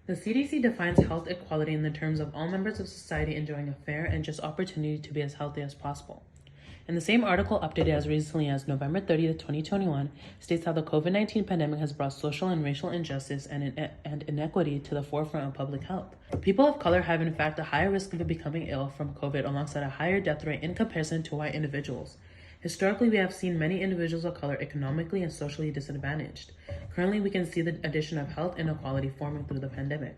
The CDC defines health equality in the terms of all members of society enjoying a fair and just opportunity to be as healthy as possible. And the same article, updated as recently as November 30th, 2021, states how the COVID-19 pandemic has brought social and racial injustice and inequity to the forefront of public health. People of color have in fact a higher risk of becoming ill from COVID alongside a higher death rate in comparison to white individuals. Historically, we have seen many individuals of color economically and socially disadvantaged. Currently, we can see the addition of health inequality forming through the pandemic.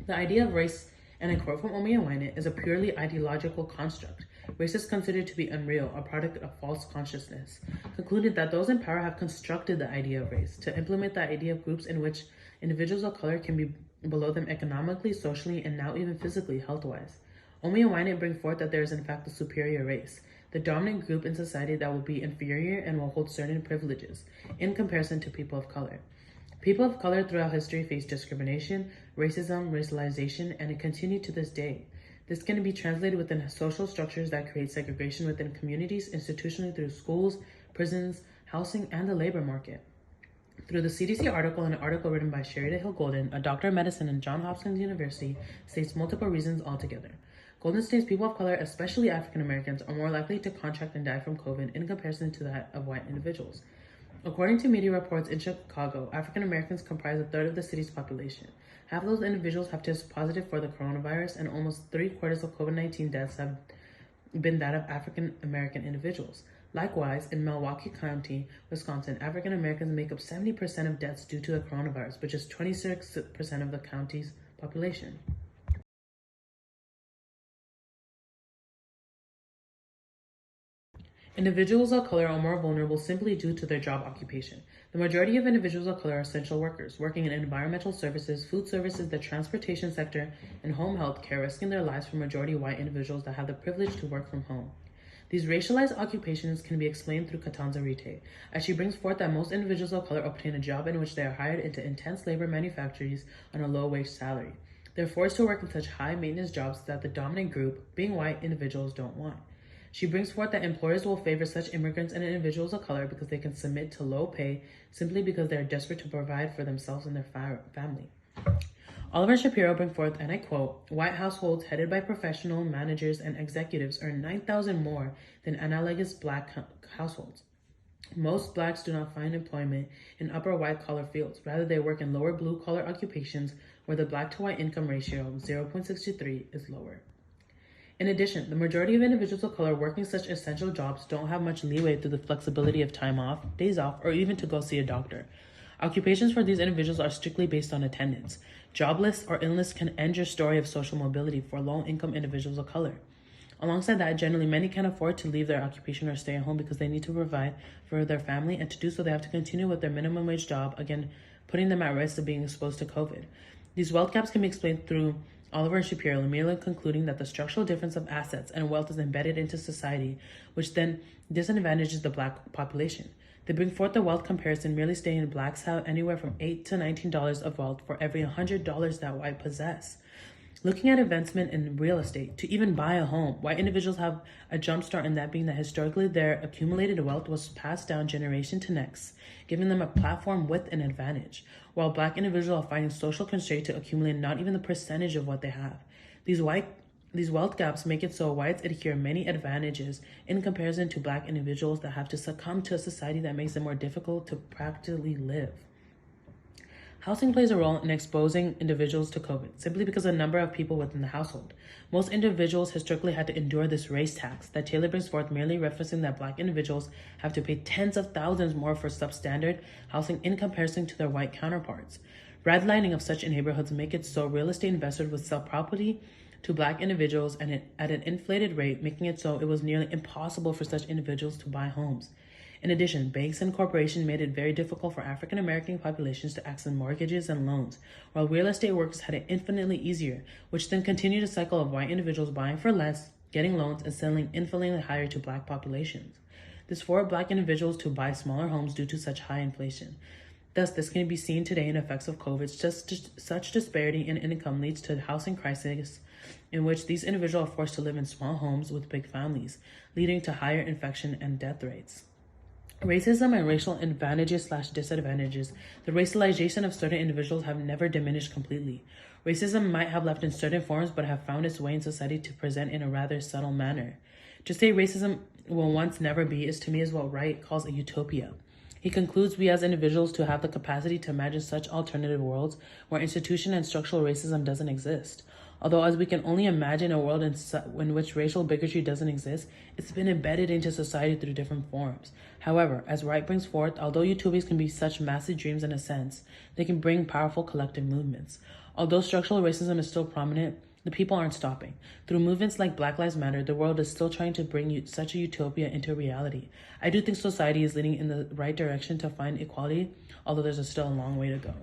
The idea of race, and I quote from Omi Awine, is a purely ideological construct. Race is considered to be unreal, a product of false consciousness. Concluded that those in power have constructed the idea of race to implement the idea of groups in which individuals of color can be below them economically, socially, and now even physically, health-wise. Omi Awine bring forth that there is in fact a superior race, the dominant group in society that will be inferior and will hold certain privileges in comparison to people of color. People of color throughout history face discrimination, racism, racialization, and it continues to this day. This can be translated within social structures that create segregation within communities, institutionally through schools, prisons, housing, and the labor market. Through the CDC article, and an article written by Sherida Hill Golden, a doctor of medicine in Johns Hopkins University, states multiple reasons altogether. Golden states people of color, especially African Americans, are more likely to contract and die from COVID in comparison to that of white individuals. According to media reports in Chicago, African Americans comprise a third of the city's population. Half of those individuals have tested positive for the coronavirus, and almost 3/4 of COVID-19 deaths have been that of African American individuals. Likewise, in Milwaukee County, Wisconsin, African Americans make up 70% of deaths due to the coronavirus, but just 26% of the county's population. Individuals of color are more vulnerable simply due to their job occupation. The majority of individuals of color are essential workers, working in environmental services, food services, the transportation sector, and home health care, risking their lives for majority white individuals that have the privilege to work from home. These racialized occupations can be explained through Katanza Rite, as she brings forth that most individuals of color obtain a job in which they are hired into intense labor manufactories on a low-wage salary. They're forced to work in such high-maintenance jobs that the dominant group, being white individuals, don't want. She brings forth that employers will favor such immigrants and individuals of color because they can submit to low pay simply because they are desperate to provide for themselves and their family. Oliver Shapiro brings forth, and I quote, "White households headed by professional managers and executives earn $9,000 more than analogous black households. Most blacks do not find employment in upper white-collar fields. Rather, they work in lower blue-collar occupations where the black-to-white income ratio, 0.63, is lower." In addition, the majority of individuals of color working such essential jobs don't have much leeway through the flexibility of time off, days off, or even to go see a doctor. Occupations for these individuals are strictly based on attendance. Jobless or illness can end your story of social mobility for low-income individuals of color. Alongside that, generally, many can't afford to leave their occupation or stay at home because they need to provide for their family, and to do so, they have to continue with their minimum wage job, again, putting them at risk of being exposed to COVID. These wealth gaps can be explained through Oliver and Shapiro, merely concluding that the structural difference of assets and wealth is embedded into society, which then disadvantages the black population. They bring forth the wealth comparison, merely stating blacks have anywhere from $8 to $19 of wealth for every $100 that white possess. Looking at investment in real estate, to even buy a home, white individuals have a jump start in that being that historically their accumulated wealth was passed down generation to next, giving them a platform with an advantage, while black individuals are finding social constraint to accumulate not even the percentage of what they have. These wealth gaps make it so whites adhere many advantages in comparison to black individuals that have to succumb to a society that makes it more difficult to practically live. Housing plays a role in exposing individuals to COVID simply because of the number of people within the household. Most individuals historically had to endure this race tax that Taylor brings forth, merely referencing that black individuals have to pay tens of thousands more for substandard housing in comparison to their white counterparts. Redlining of such neighborhoods make it so real estate investors would sell property to black individuals and at an inflated rate, making it so it was nearly impossible for such individuals to buy homes. In addition, banks and corporations made it very difficult for African American populations to access mortgages and loans, while real estate workers had it infinitely easier, which then continued a cycle of white individuals buying for less, getting loans, and selling infinitely higher to black populations. This forced black individuals to buy smaller homes due to such high inflation. Thus, this can be seen today in effects of COVID. Such disparity in income leads to a housing crisis in which these individuals are forced to live in small homes with big families, leading to higher infection and death rates. Racism and racial advantages slash disadvantages. The racialization of certain individuals have never diminished completely. Racism might have left in certain forms, but have found its way in society to present in a rather subtle manner. To say racism will once never be is to me is what Wright calls a utopia. He concludes we as individuals to have the capacity to imagine such alternative worlds where institutional and structural racism doesn't exist. Although as we can only imagine a world in which racial bigotry doesn't exist, it's been embedded into society through different forms. However, as Wright brings forth, although utopias can be such massive dreams in a sense, they can bring powerful collective movements. Although structural racism is still prominent, the people aren't stopping. Through movements like Black Lives Matter, the world is still trying to bring such a utopia into reality. I do think society is leading in the right direction to find equality, although there's still a long way to go.